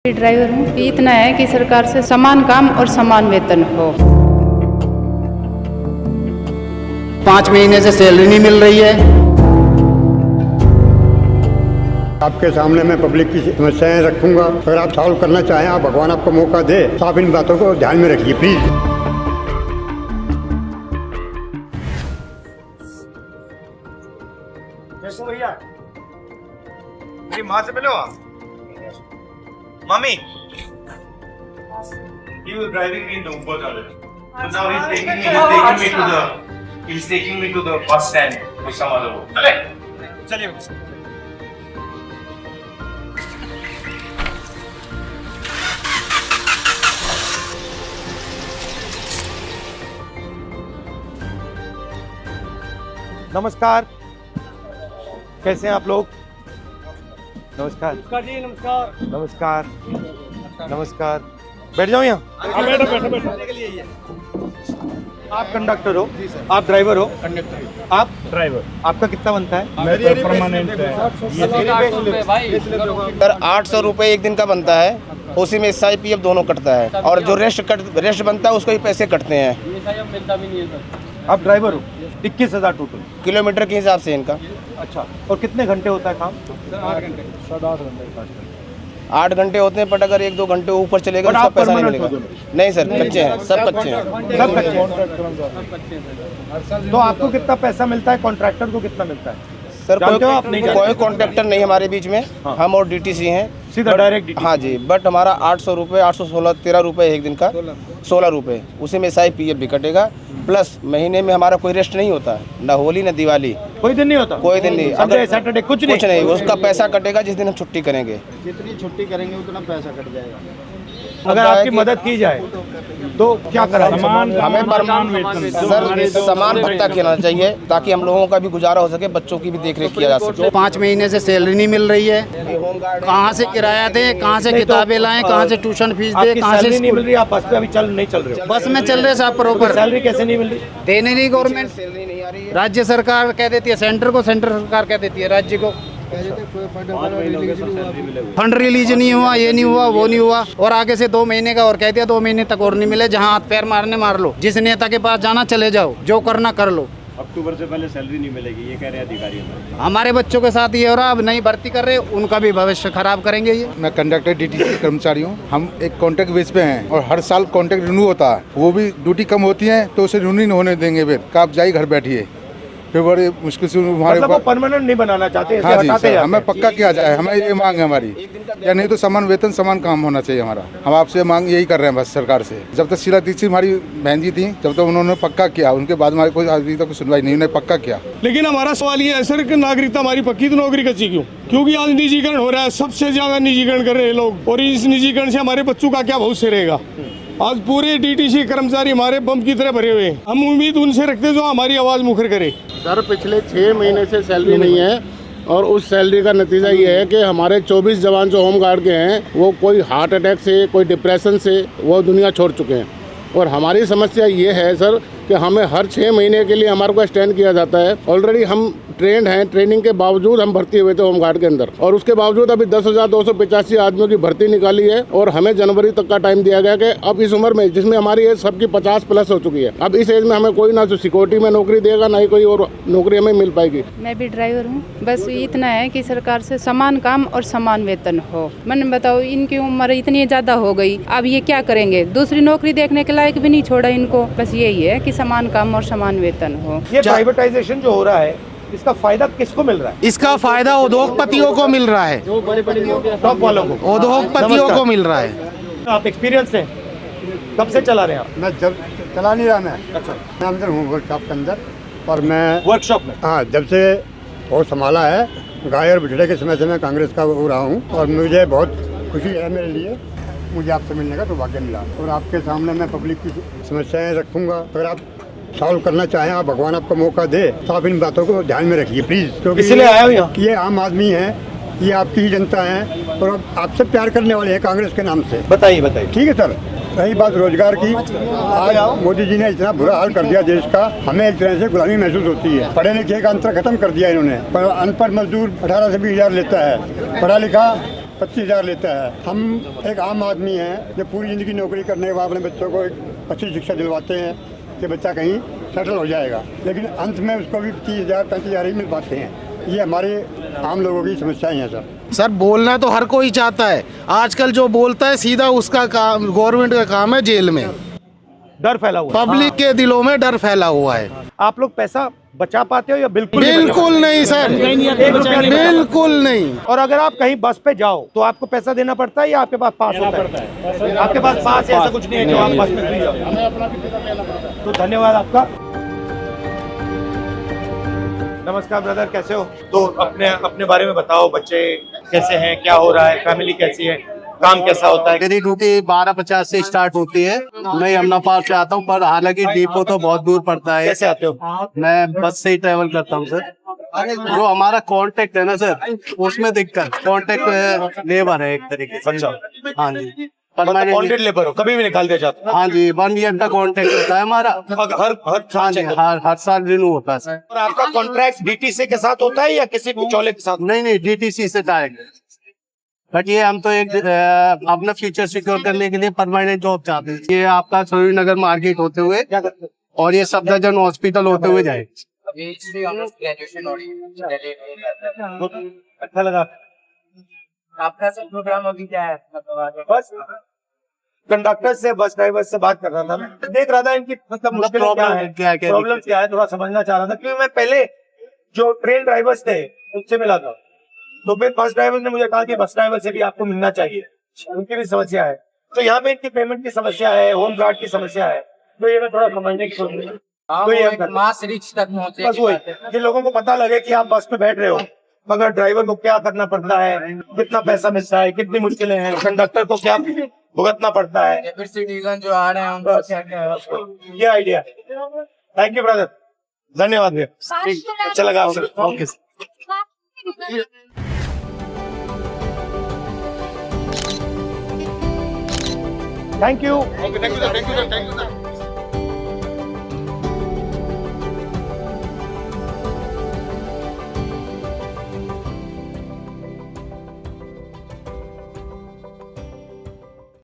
Driver हूँ। इतना है कि सरकार से समान काम और समान वेतन हो। 5 महीने से सैलरी नहीं मिल रही है। आपके सामने मैं पब्लिक की समस्याएं रखूंगा। अगर आप सॉल्व करना चाहें, आप भगवान आपको मौका दे, तो आप इन बातों को ध्यान में रखिए प्लीज। भैया मेरी माँ से मिलो। Mommy, he was driving me in the Uber toilet. So now he's taking me to the bus stand with some other woman. चलिए। नमस्कार, कैसे हैं आप लोग? नमस्कार जी, नमस्कार। नमस्कार नमस्कार। बैठ जाओ यहाँ। बैठो। आप कंडक्टर हो? आप ड्राइवर हो? कंडक्टर। आप ड्राइवर। आपका कितना बनता है? मेरी परमानेंट है सर 800 रुपये एक दिन का बनता है, उसी में SIPF दोनों कटता है और जो रेस्ट बनता है उसको ही पैसे कटते हैं। आप ड्राइवर हो? 21,000 टोटल किलोमीटर के हिसाब से इनका। अच्छा, और कितने घंटे होता है काम? 8 घंटे होते हैं, बट अगर 1-2 घंटे ऊपर चलेगा तो उसका पैसा नहीं मिलेगा। नहीं सर, कच्चे हैं, सब कच्चे हैं। सब कच्चे हैं। तो आपको कितना पैसा मिलता है? कॉन्ट्रैक्टर को कितना मिलता है? सर कोई कॉन्ट्रैक्टर नहीं हमारे बीच में। हाँ। हम और DTC हैं सीधा डायरेक्ट। हाँ जी, बट हमारा 800 रुपये, 816, 13 रुपये एक दिन का, 16 रुपये, उसी में SIPF भी कटेगा। प्लस महीने में हमारा कोई रेस्ट नहीं होता, ना होली ना दिवाली, कोई दिन नहीं होता? कोई दिन नहीं। संडे सैटरडे कुछ नहीं। उसका पैसा कटेगा जिस दिन हम छुट्टी करेंगे। जितनी छुट्टी करेंगे उतना पैसा कट जाएगा। अगर आपकी मदद की जाए तो क्या करा? हमें सर समान भत्ता देना चाहिए ताकि हम लोगों का भी गुजारा हो सके, बच्चों की भी देखरेख किया जा सके। 5 महीने से सैलरी नहीं मिल रही है। कहाँ से किराया दें, कहाँ से किताबें लाएं, कहाँ से ट्यूशन फीस दें, कहाँ से नहीं मिल रही? आप बस पे अभी नहीं चल रहे हो? बस में चल रहे साहब प्रॉपर। सैलरी कैसे नहीं मिल रही? देने नहीं गवर्नमेंट, सैलरी नहीं आ रही है। राज्य सरकार कह देती है सेंटर को, सेंटर सरकार कह देती है राज्य को। फंड रिलीज नहीं हुआ, ये नहीं हुआ, वो नहीं हुआ, और आगे से 2 महीने का और कह दिया 2 महीने तक और नहीं मिले। जहाँ हाथ पैर मारने मार लो, जिस नेता के पास जाना चले जाओ, जो करना कर लो। अक्टूबर से पहले सैलरी नहीं मिलेगी, ये कह रहे हैं अधिकारी। हमारे बच्चों के साथ ये हो रहा, अब नहीं भर्ती कर रहे, उनका भी भविष्य खराब करेंगे ये। मैं कंडक्टर DTC कर्मचारी हूँ। हम एक कॉन्ट्रैक्ट बेस पे हैं और हर साल कॉन्ट्रैक्ट रिन्यू होता है। वो भी ड्यूटी कम होती है तो उसे रिन्यू नहीं होने देंगे। फिर आप जाइए घर बैठिए, फिर बड़े मुश्किल से हमारे मतलब परमानेंट नहीं बनाना चाहते? हाँ जी सर, हमें पक्का किया जाए, हमें ये मांग है हमारी। या नहीं तो समान वेतन समान काम होना चाहिए हमारा। हम आपसे मांग यही कर रहे हैं बस सरकार से। जब तक शीला दीक्षित हमारी बहन जी थी, जब तक उन्होंने पक्का किया, उनके बाद हमारे कोई अभी तक सुनवाई नहीं, उन्होंने पक्का किया। लेकिन हमारा सवाल ये है सर कि नागरिकता हमारी पक्की तो नौकरी कच्ची क्यों? क्योंकि आज निजीकरण हो रहा है, सबसे ज्यादा निजीकरण कर रहे हैं लोग, और इस निजीकरण से हमारे बच्चों का क्या भविष्य रहेगा? आज पूरे DTC कर्मचारी हमारे बम की तरह भरे हुए हैं। हम उम्मीद उनसे रखते हैं जो हमारी आवाज मुखर करे। सर पिछले 6 महीने से सैलरी नहीं है, और उस सैलरी का नतीजा ये है कि हमारे 24 जवान जो होम गार्ड के हैं वो कोई हार्ट अटैक से, कोई डिप्रेशन से वो दुनिया छोड़ चुके हैं। और हमारी समस्या ये है सर कि हमें हर 6 महीने के लिए हमारे को एक्सटेंड किया जाता है। ऑलरेडी हम ट्रेंड हैं, ट्रेनिंग के बावजूद हम भर्ती हुए थे होमगार्ड के अंदर, और उसके बावजूद अभी 10,285 आदमियों की भर्ती निकाली है, और हमें जनवरी तक का टाइम दिया गया कि अब इस उम्र में, जिसमें हमारी एज सबकी 50+ हो चुकी है, अब इस एज में हमें कोई ना तो सिक्योरिटी में नौकरी देगा, ना ही कोई और नौकरी हमें मिल पाएगी। मैं भी ड्राइवर हूँ। बस इतना है कि सरकार से समान काम और समान वेतन हो। मैंने बताओ, इनकी उम्र इतनी ज़्यादा हो गई, अब ये क्या करेंगे? दूसरी नौकरी देखने के लायक भी नहीं छोड़ा इनको। बस यही है कि समान काम और समान वेतन हो। ये प्राइवेटाइजेशन जो हो रहा है, इसका फायदा किसको मिल रहा है? इसका फायदा उद्योगपतियों को मिल रहा है, टॉप वालों को, उद्योगपतियों को मिल रहा है। आप एक्सपीरियंस हैं? कब से चला रहे हैं आप? मैं जब चला नहीं रहा, मैं अच्छा, मैं अंदर हूँ वर्कशॉप के अंदर, और मैं वर्कशॉप में। हाँ, जब से बहुत संभाला है, गाय और बिठड़े के समय से मैं कांग्रेस का हो रहा हूँ, और मुझे बहुत खुशी है मेरे लिए, मुझे आपसे मिलने का सौभाग्य मिला। और आपके सामने मैं पब्लिक की समस्याएं रखूंगा। अगर आप सॉल्व करना चाहें, आप भगवान आपको मौका दे, तो आप इन बातों को ध्यान में रखिए प्लीज। क्योंकि इसलिए आया हूँ यहाँ। ये आम आदमी है, ये आपकी ही जनता है, और आपसे प्यार करने वाले हैं कांग्रेस के नाम से। बताइए। ठीक है सर। रही बात रोजगार की, आज मोदी जी ने इतना बुरा हाल कर दिया देश का, हमें एक तरह से गुलामी महसूस होती है। पढ़े लिखे का अंतर खत्म कर दिया इन्होंने। पर अनपढ़ मजदूर 18 से 20 हज़ार लेता है, पढ़ा लिखा 25,000 लेता है। हम एक आम आदमी हैं जो पूरी ज़िंदगी नौकरी करने के बाद अपने बच्चों को एक अच्छी शिक्षा दिलवाते हैं कि बच्चा कहीं सेटल हो जाएगा, लेकिन अंत में उसको भी 30,000 35,000 ही मिल पाते हैं। ये हमारे आम लोगों की समस्याएं हैं सर। सर बोलना तो हर कोई चाहता है, आजकल जो बोलता है सीधा उसका काम, गवर्नमेंट का काम है जेल में। डर फैला हुआ है। पब्लिक के दिलों में डर फैला हुआ है। आप लोग पैसा बचा पाते हो या बिल्कुल बिल्कुल नहीं सर, बिल्कुल नहीं। और अगर आप कहीं बस पे जाओ तो आपको पैसा देना पड़ता है या आपके पास पास होता है? आपके पास पास है, ऐसा कुछ नहीं है कि आप बस में फ्री जाओ। तो धन्यवाद आपका। नमस्कार ब्रदर, कैसे हो? तो अपने बारे में बताओ, बच्चे कैसे हैं, क्या हो रहा है, फैमिली कैसी है, काम कैसा होता है? मेरी ड्यूटी 12:50 से स्टार्ट होती है। मैं यमुना पार्क से आता हूँ, पर हालांकि डिपो तो बहुत दूर पड़ता है। कैसे आते हो? मैं बस से ही ट्रेवल करता हूँ सर। जो हमारा कांटेक्ट है ना सर, उसमें दिक्कत, कांटेक्ट लेबर है एक तरीके से। अच्छा, हाँ जी, कॉन्ट्रैक्ट लेबर हो, कभी भी निकाल दिया जाता है? हाँ जी, 1 ईयर का कॉन्ट्रैक्ट होता है हमारा। हर साल रिन्यू होता है सर। और आपका कॉन्ट्रैक्ट डीटीसी के साथ होता है या किसी बिचौले के साथ? नहीं, डीटीसी से डायरेक्ट। बट ये हम तो एक अपना फ्यूचर सिक्योर करने के लिए परमानेंट जॉब चाहते हैं। ये आपका श्रीनगर मार्केट होते हुए और ये सफदरजंग हॉस्पिटल होते हुए जाए। अच्छा लगा आपका सब प्रोग्राम अभी क्या है? बस कंडक्टर से, बस ड्राइवर से बात कर रहा था। मैं देख रहा था इनकी मतलब मुश्किल प्रॉब्लम क्या है, थोड़ा समझना चाह रहा था। क्योंकि मैं पहले जो ट्रेन ड्राइवर्स थे उनसे मिला था, तो फिर बस ड्राइवर ने मुझे कहा कि बस ड्राइवर से भी आपको मिलना चाहिए, उनकी भी समस्या है। तो यहाँ पे इनकी पेमेंट की समस्या है, होम गार्ड की समस्या है, तो ये मैं थोड़ा समझने की कोशिश कर रहा हूं। मास रिच तक पहुंचे, बस वही कि लोगों को पता लगे कि आप बस में बैठ रहे हो, मगर ड्राइवर को क्या करना पड़ता है, कितना पैसा मिलता है, कितनी मुश्किलें हैं, कंडक्टर को क्या भुगतना पड़ता है, फिर सिटीजन जो आ रहे हैं उनको क्या क्या ये आइडिया। थैंक यू ब्रदर, धन्यवाद भैया, अच्छा लगा आपसे। Okay, thank you.